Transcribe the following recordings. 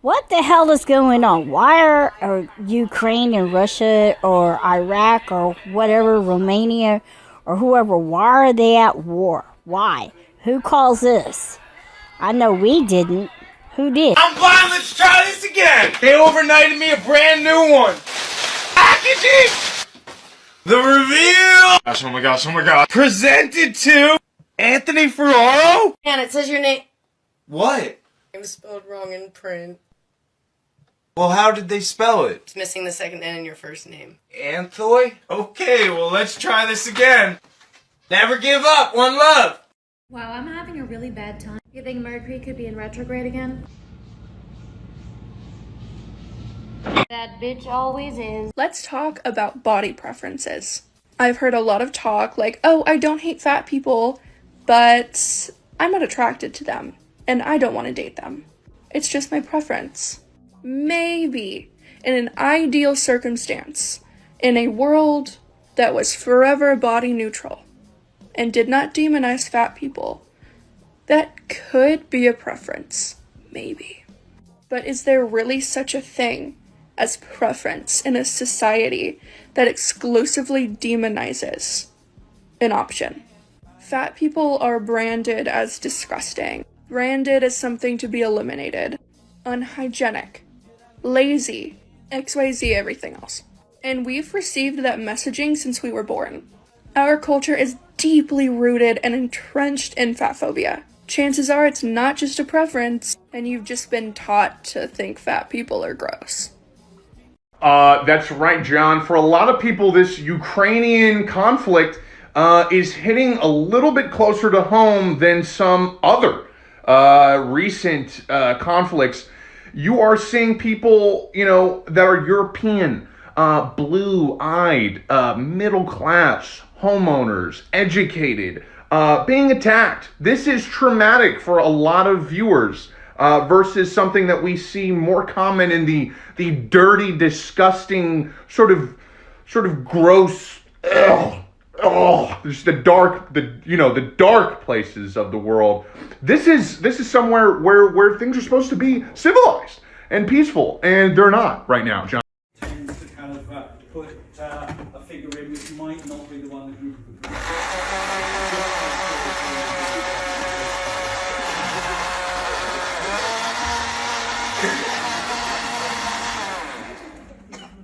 What the hell is going on? Why are Ukraine and Russia or Iraq or whatever, Romania or whoever, why are they at war? Why? Who calls this? I know we didn't. Who did? I'm blind, let's try this again! They overnighted me a brand new one! Packaging! The reveal! Gosh, oh my gosh, oh my gosh. Presented to Anthony Ferraro? And it says your name. What? It was spelled wrong in print. Well, how did they spell it? It's missing the second N in your first name. Anthoy? Okay, well, let's try this again. Never give up, one love! Wow, I'm having a really bad time. You think Mercury could be in retrograde again? That bitch always is. Let's talk about body preferences. I've heard a lot of talk like, oh, I don't hate fat people, but I'm not attracted to them, and I don't want to date them. It's just my preference. Maybe, in an ideal circumstance, in a world that was forever body neutral, and did not demonize fat people, that could be a preference. Maybe. But is there really such a thing as preference in a society that exclusively demonizes an option? Fat people are branded as disgusting, branded as something to be eliminated, unhygienic, lazy, XYZ everything else. And we've received that messaging since we were born. Our culture is deeply rooted and entrenched in fat phobia. Chances are it's not just a preference, and you've just been taught to think fat people are gross. That's right, John. For a lot of people, this Ukrainian conflict is hitting a little bit closer to home than some other recent conflicts. You are seeing people, that are European, blue-eyed, middle class, homeowners, educated, being attacked. This is traumatic for a lot of viewers versus something that we see more common in the dirty, disgusting, sort of gross, just the dark places of the world. This is somewhere where things are supposed to be civilized and peaceful, and they're not right now, John. Tends to kind of put a figure in which might not be the one that you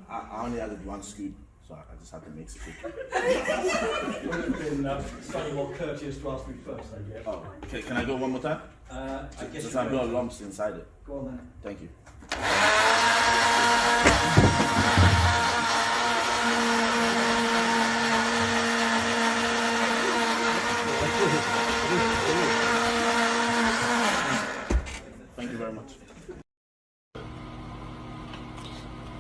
I only added one scoop, so I just had to mix it. would have been slightly more courteous to ask me first, I guess. Oh, okay, can I do it one more time? I guess Since I've got lumps inside it. Go on then. Thank you. Thank you very much.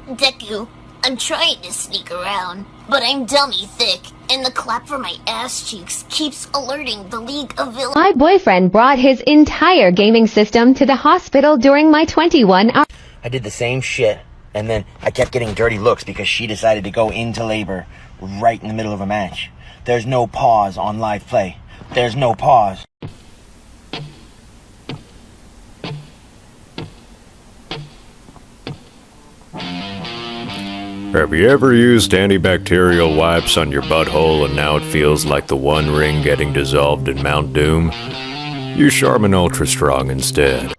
Deku, I'm trying to sneak around, but I'm dummy thick, and the clap for my ass cheeks keeps alerting the League of Villains. My boyfriend brought his entire gaming system to the hospital during my 21-hour. I did the same shit, and then I kept getting dirty looks because she decided to go into labor right in the middle of a match. There's no pause on live play. There's no pause. Have you ever used antibacterial wipes on your butthole and now it feels like the One Ring getting dissolved in Mount Doom? Use Charmin Ultra Strong instead.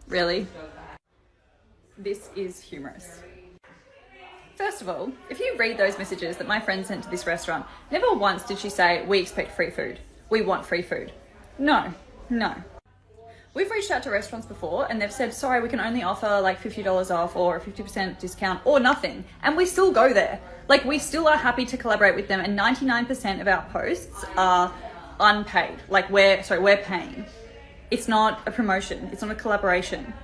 Really? This is humorous. First of all, if you read those messages that my friend sent to this restaurant, never once did she say, we expect free food. We want free food. No. We've reached out to restaurants before and they've said, sorry, we can only offer like $50 off or a 50% discount or nothing. And we still go there. Like, we still are happy to collaborate with them, and 99% of our posts are unpaid. Like, we're paying. It's not a promotion. It's not a collaboration.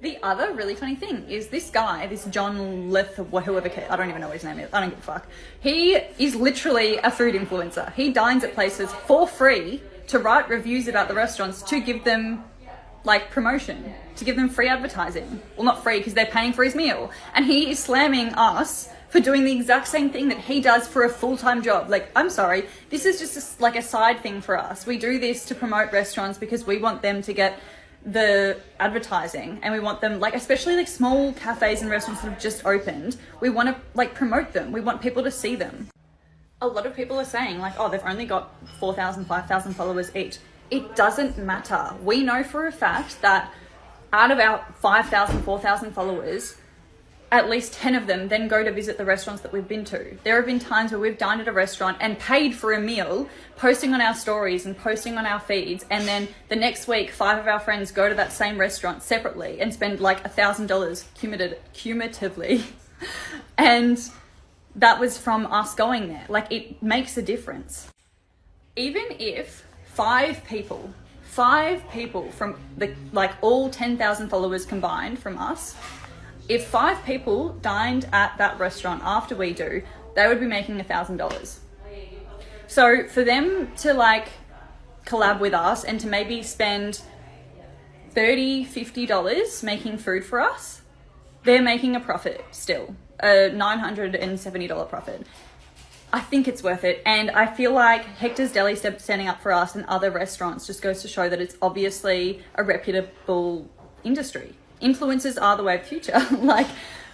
The other really funny thing is this guy, this John Lith, whoever, I don't even know what his name is. I don't give a fuck. He is literally a food influencer. He dines at places for free to write reviews about the restaurants to give them like promotion, to give them free advertising. Well, not free because they're paying for his meal. And he is slamming us for doing the exact same thing that he does for a full-time job. Like, I'm sorry, this is just like a side thing for us. We do this to promote restaurants because we want them to get the advertising, and we want them, like, especially like small cafes and restaurants that have just opened, we want to like promote them. We want people to see them. A lot of people are saying like, oh, they've only got 4,000, 5,000 followers each. It doesn't matter. We know for a fact that out of our 5,000, 4,000 followers, at least 10 of them then go to visit the restaurants that we've been to. There have been times where we've dined at a restaurant and paid for a meal, posting on our stories and posting on our feeds, and then the next week 5 of our friends go to that same restaurant separately and spend like $1,000 cumulatively. And that was from us going there. Like, it makes a difference. Even if 5 people from the like all 10,000 followers combined from us, if 5 people dined at that restaurant after we do, they would be making $1,000. So for them to like collab with us and to maybe spend $30, $50 making food for us, they're making a profit still, a $970 profit. I think it's worth it. And I feel like Hector's Deli standing up for us and other restaurants just goes to show that it's obviously a reputable industry. Influencers are the way of the future. Like,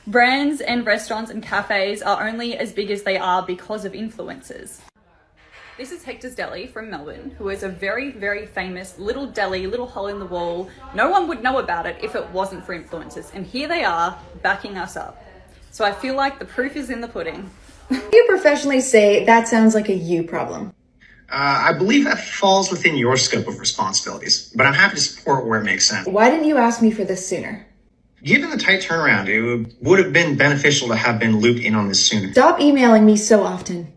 brands and restaurants and cafes are only as big as they are because of influencers. This is Hector's Deli from Melbourne, who is a very, very famous little deli, little hole in the wall. No one would know about it if it wasn't for influencers. And here they are backing us up. So I feel like the proof is in the pudding. You professionally say that sounds like a you problem. I believe that falls within your scope of responsibilities, but I'm happy to support where it makes sense. Why didn't you ask me for this sooner? Given the tight turnaround, it would have been beneficial to have been looped in on this sooner. Stop emailing me so often.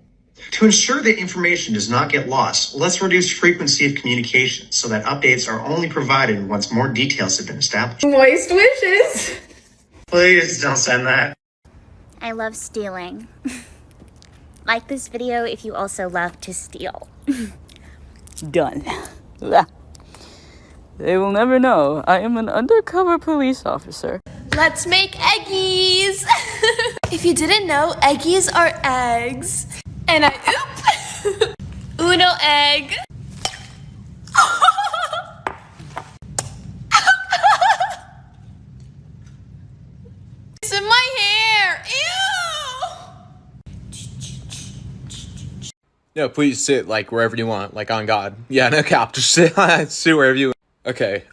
To ensure that information does not get lost, let's reduce frequency of communication so that updates are only provided once more details have been established. Moist wishes. Please don't send that. I love stealing. Like this video if you also love to steal. Done. They will never know. I am an undercover police officer. Let's make eggies! If you didn't know, eggies are eggs. And I Uno egg. It's in my hair. Ew! No, please sit like wherever you want, like on God. Yeah, no cap, just sit wherever you want. Okay,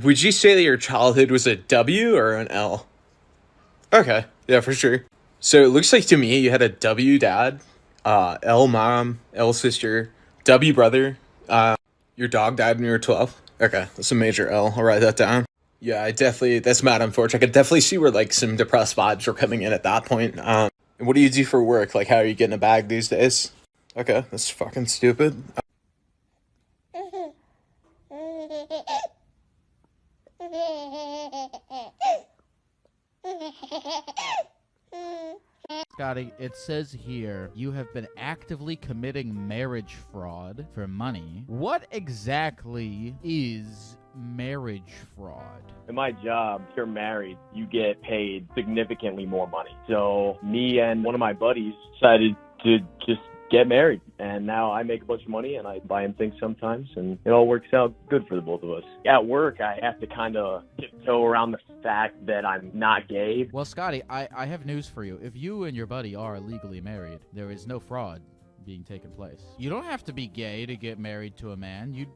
would you say that your childhood was a W or an L? Okay, yeah, for sure. So it looks like to me you had a W dad, L mom, L sister, W brother, your dog died when you were 12. Okay, that's a major L, I'll write that down. Yeah, that's mad unfortunate. I could definitely see where like some depressed vibes were coming in at that point. What do you do for work? Like, how are you getting a bag these days? Okay, that's fucking stupid. Scotty, it says here you have been actively committing marriage fraud for money. What exactly is marriage fraud? In my job, if you're married, you get paid significantly more money. So me and one of my buddies decided to just get married, and now I make a bunch of money and I buy him things sometimes, and it all works out good for the both of us. At work, I have to kind of tiptoe around the fact that I'm not gay. Well, Scotty, I have news for you. If you and your buddy are legally married, there is no fraud being taken place. You don't have to be gay to get married to a man. You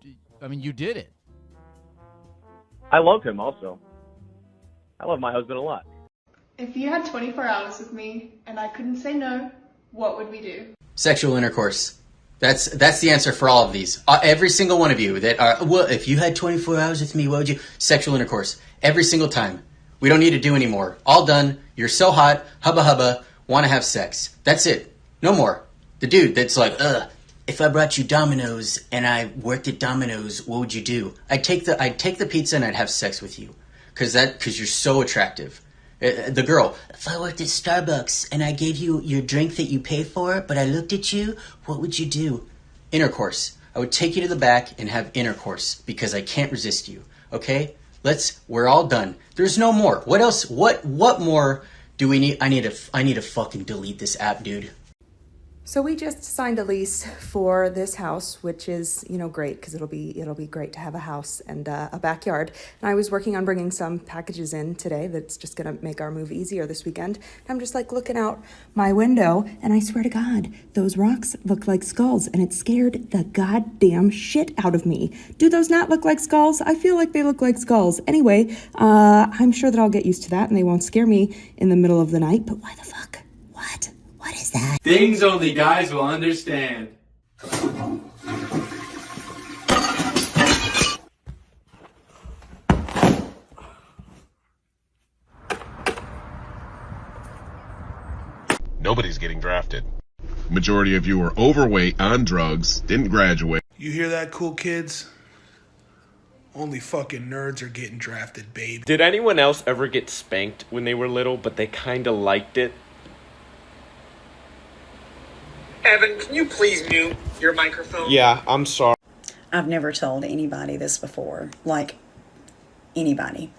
did it. I love him also. I love my husband a lot. If you had 24 hours with me and I couldn't say no, what would we do? Sexual intercourse. That's the answer for all of these. Every single one of you that are, well, if you had 24 hours with me, what would you? Sexual intercourse. Every single time. We don't need to do anymore. All done. You're so hot. Hubba hubba. Want to have sex. That's it. No more. The dude that's like, if I brought you Domino's and I worked at Domino's, what would you do? I'd take the pizza and I'd have sex with you. Cause you're so attractive. The girl, if I worked at Starbucks and I gave you your drink that you pay for, but I looked at you, what would you do? Intercourse. I would take you to the back and have intercourse because I can't resist you. Okay? We're all done. There's no more. What else? What more I need to fucking delete this app, dude. So we just signed a lease for this house, which is, you know, great because it'll be great to have a house and a backyard. And I was working on bringing some packages in today that's just gonna make our move easier this weekend. And I'm just like looking out my window, and I swear to God, those rocks look like skulls, and it scared the goddamn shit out of me. Do those not look like skulls? I feel like they look like skulls. Anyway, I'm sure that I'll get used to that and they won't scare me in the middle of the night. But why the fuck? What? What is that? Things only guys will understand. Nobody's getting drafted. Majority of you are overweight, on drugs, didn't graduate. You hear that, cool kids? Only fucking nerds are getting drafted, babe. Did anyone else ever get spanked when they were little, but they kinda liked it? Evan, can you please mute your microphone? Yeah, I'm sorry. I've never told anybody this before, like anybody.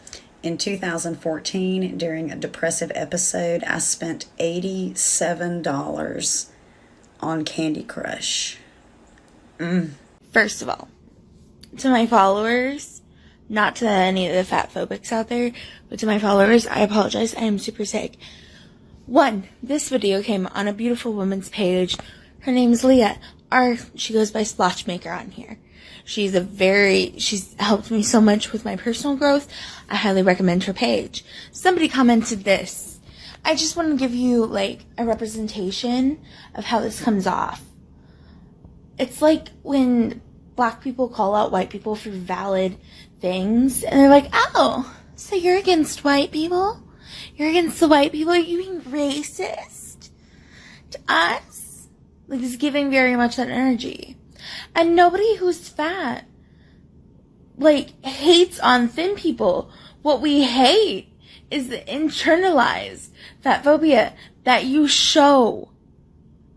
In 2014, during a depressive episode, I spent $87 on Candy Crush. First of all, to my followers, not to any of the fat phobics out there, but to my followers, I apologize. I am super sick. One, this video came on a beautiful woman's page. Her name is Leah. She goes by Splotchmaker on here. She's helped me so much with my personal growth. I highly recommend her page. Somebody commented this. I just want to give you like a representation of how this comes off. It's like when black people call out white people for valid things, and they're like, oh, so you're against white people? You're against the white people? Are you being racist to us? Like, it's giving very much that energy. And nobody who's fat, like, hates on thin people. What we hate is the internalized fat phobia that you show,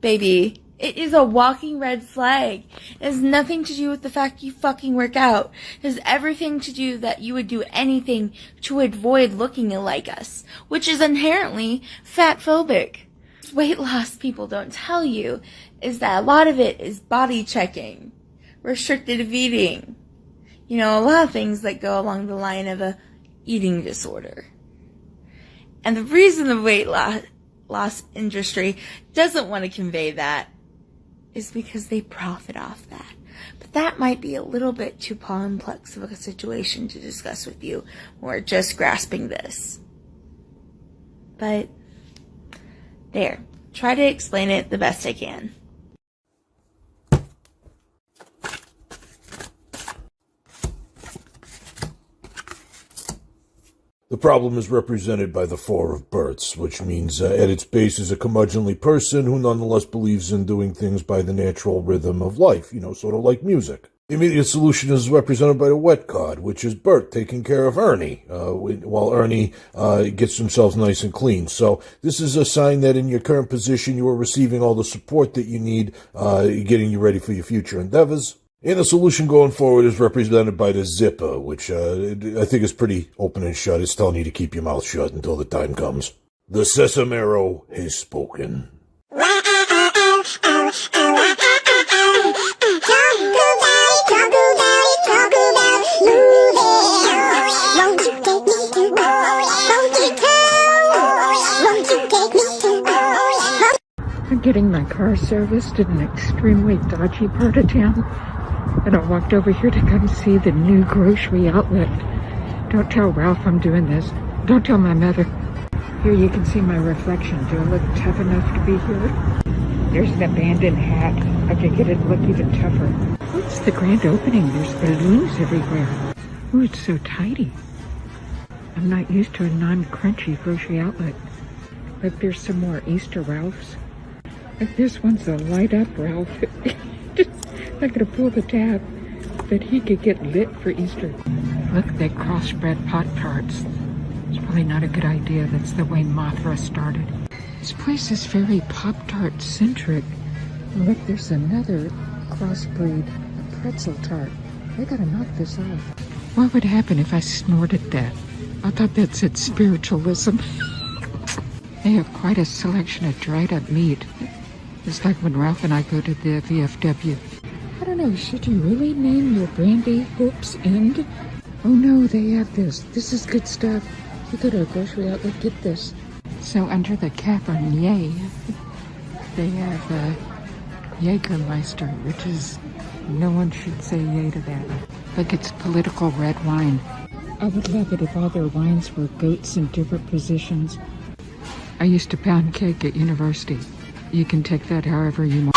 baby. It is a walking red flag. It has nothing to do with the fact you fucking work out. It has everything to do that you would do anything to avoid looking like us, which is inherently fat phobic. Weight loss people don't tell you is that a lot of it is body checking, restrictive eating, you know, a lot of things that go along the line of a eating disorder. And the reason the weight loss industry doesn't want to convey that is because they profit off that. But that might be a little bit too complex of a situation to discuss with you. We're just grasping this. But there. Try to explain it the best I can. The problem is represented by the Four of Births, which means at its base is a curmudgeonly person who nonetheless believes in doing things by the natural rhythm of life, you know, sort of like music. The immediate solution is represented by the wet card, which is Bert taking care of Ernie, while Ernie gets himself nice and clean. So this is a sign that in your current position you are receiving all the support that you need, getting you ready for your future endeavors. And the solution going forward is represented by the zipper, which I think is pretty open and shut. It's telling you to keep your mouth shut until the time comes. The Sesamero has spoken. I'm getting my car serviced in an extremely dodgy part of town, and I walked over here to come see the new grocery outlet. Don't tell Ralph I'm doing this. Don't tell my mother. Here you can see my reflection. Do I look tough enough to be here? There's an abandoned hat. I could get it look even tougher. What's the grand opening? There's balloons everywhere. Ooh, it's so tidy. I'm not used to a non-crunchy grocery outlet. Look, there's some more Easter Ralphs. Like this one's a light up Ralph. I'm gonna pull the tab that he could get lit for Easter. Look, they crossbred Pop-Tarts. It's probably not a good idea. That's the way Mothra started. This place is very Pop-Tart centric. Look, there's another crossbreed pretzel tart. I gotta knock this off. What would happen if I snorted that? I thought that said spiritualism. They have quite a selection of dried up meat. It's like when Ralph and I go to the VFW. I don't know, should you really name your brandy Hoops End? Oh no, they have this. This is good stuff. You go to a grocery outlet, get this. So under the cap on Yay, they have Jägermeister, which is, no one should say yay to that. Like it's political red wine. I would love it if all their wines were goats in different positions. I used to pound cake at university. You can take that however you want.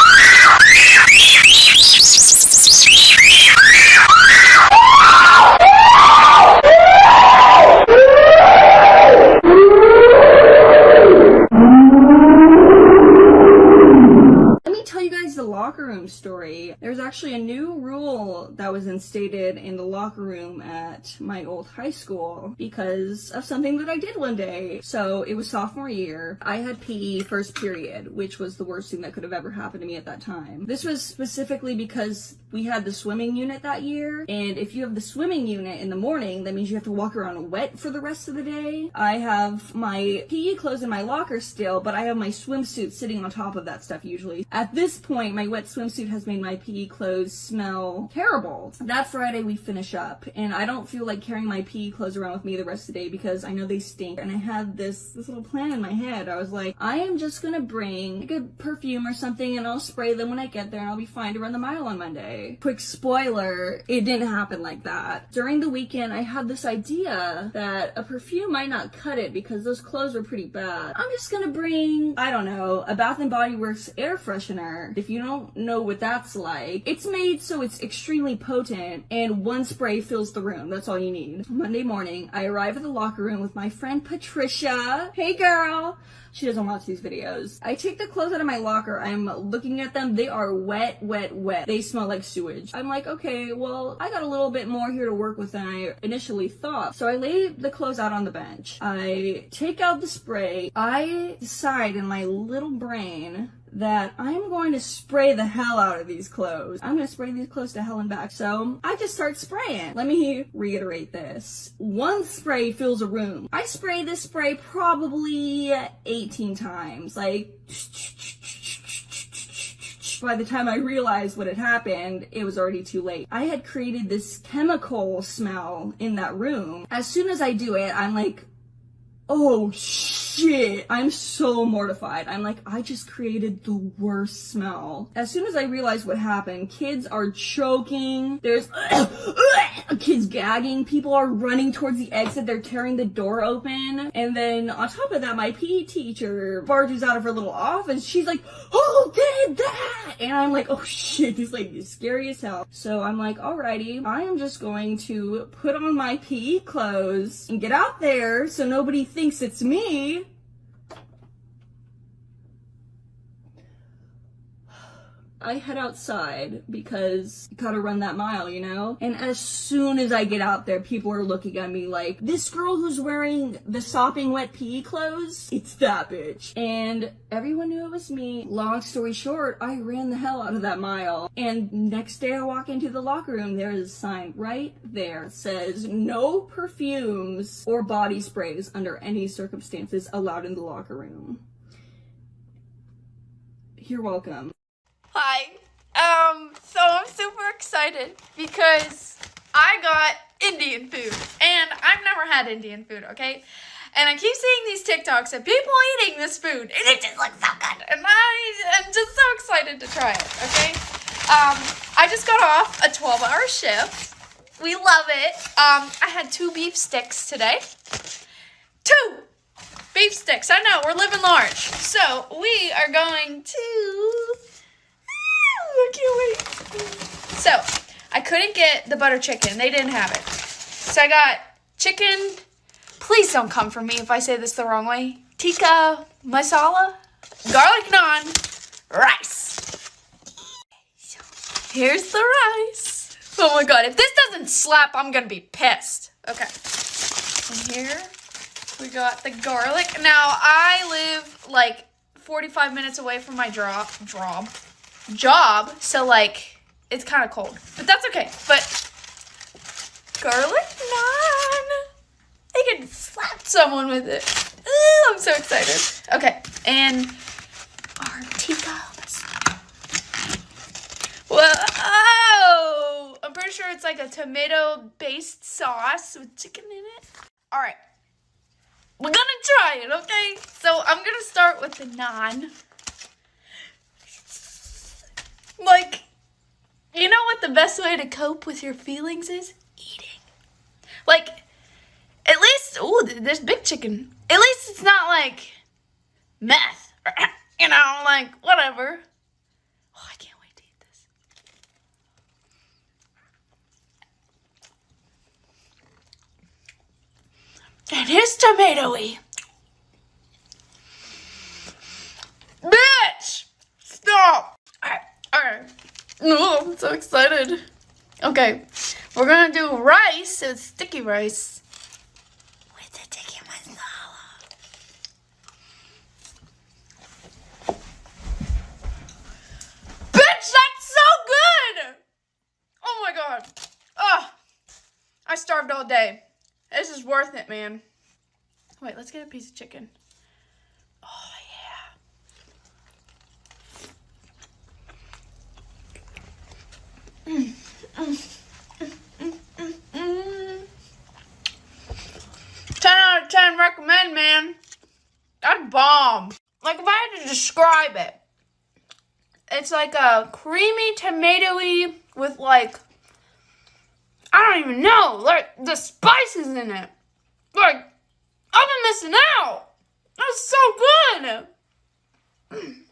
Locker room story. There's actually a new rule that was instated in the locker room at my old high school because of something that I did one day. So it was sophomore year. I had PE first period, which was the worst thing that could have ever happened to me at that time. This was specifically because we had the swimming unit that year, and if you have the swimming unit in the morning, that means you have to walk around wet for the rest of the day. I have my PE clothes in my locker still, but I have my swimsuit sitting on top of that stuff usually. At this point, my wet swimsuit has made my PE clothes smell terrible. That Friday we finish up, and I don't feel like carrying my PE clothes around with me the rest of the day because I know they stink. And I had this little plan in my head. I was like, I am just gonna bring like a perfume or something and I'll spray them when I get there and I'll be fine to run the mile on Monday. Quick spoiler, it didn't happen like that. During the weekend, I had this idea that a perfume might not cut it because those clothes were pretty bad. I'm just gonna bring, I don't know, a Bath & Body Works air freshener. If you don't know what that's like, it's made so it's extremely potent and one spray fills the room. That's all you need. Monday morning, I arrive at the locker room with my friend Patricia. Hey girl! She doesn't watch these videos. I take the clothes out of my locker. I'm looking at them. They are wet, wet, wet. They smell like sewage. I'm like, okay, well, I got a little bit more here to work with than I initially thought. So I lay the clothes out on the bench. I take out the spray. I decide in my little brain that I'm going to spray the hell out of these clothes. I'm going to spray these clothes to hell and back. So I just start spraying. Let me reiterate this. One spray fills a room. I spray this spray probably 18 times. Like, by the time I realized what had happened, it was already too late. I had created this chemical smell in that room. As soon as I do it, I'm like, oh shit, I'm so mortified. I'm like, I just created the worst smell. As soon as I realized what happened, kids are choking, there's kids gagging, people are running towards the exit, they're tearing the door open, and then on top of that, my PE teacher barges out of her little office. She's like, who did that? And I'm like, oh shit, this lady is scary as hell. So I'm like, alrighty, I am just going to put on my PE clothes and get out there so nobody thinks it's me. I head outside because you gotta run that mile, you know? And as soon as I get out there, people are looking at me like, this girl who's wearing the sopping wet PE clothes, it's that bitch. And everyone knew it was me. Long story short, I ran the hell out of that mile. And next day I walk into the locker room, there is a sign right there that says, no perfumes or body sprays under any circumstances allowed in the locker room. You're welcome. Hi. So I'm super excited because I got Indian food, and I've never had Indian food, okay? And I keep seeing these TikToks of people eating this food, and it just looks so good, and I am just so excited to try it, okay? I just got off a 12-hour shift. We love it. I had 2 beef sticks today. 2 beef sticks. I know, we're living large. So we are going to... I can't wait. So, I couldn't get the butter chicken. They didn't have it. So I got chicken. Please don't come for me if I say this the wrong way. Tikka masala, garlic naan, rice. Here's the rice. Oh my god, if this doesn't slap, I'm gonna be pissed. Okay. And here we got the garlic. Now, I live like 45 minutes away from my job, so like it's kind of cold, but that's okay. But garlic naan, I can slap someone with it. Ooh, I'm so excited. Okay, and our tikka. Whoa! I'm pretty sure it's like a tomato-based sauce with chicken in it. All right, we're gonna try it, okay? So I'm gonna start with the naan. Like, you know what the best way to cope with your feelings is? Eating. Like, at least, ooh, there's big chicken. At least it's not like meth, or, you know, like whatever. Oh, I can't wait to eat this. And it's tomatoey. Bitch! Stop! Alright. Oh, I'm so excited. Okay, we're gonna do rice. It's sticky rice. With the tikka masala. Bitch, that's so good! Oh my god. Oh, I starved all day. This is worth it, man. Wait, let's get a piece of chicken. Oh, yeah. 10 out of 10 recommend, man. That's bomb. Like, if I had to describe it, it's like a creamy tomatoey with like, I don't even know, like the spices in it. Like, I've been missing out. That's so good.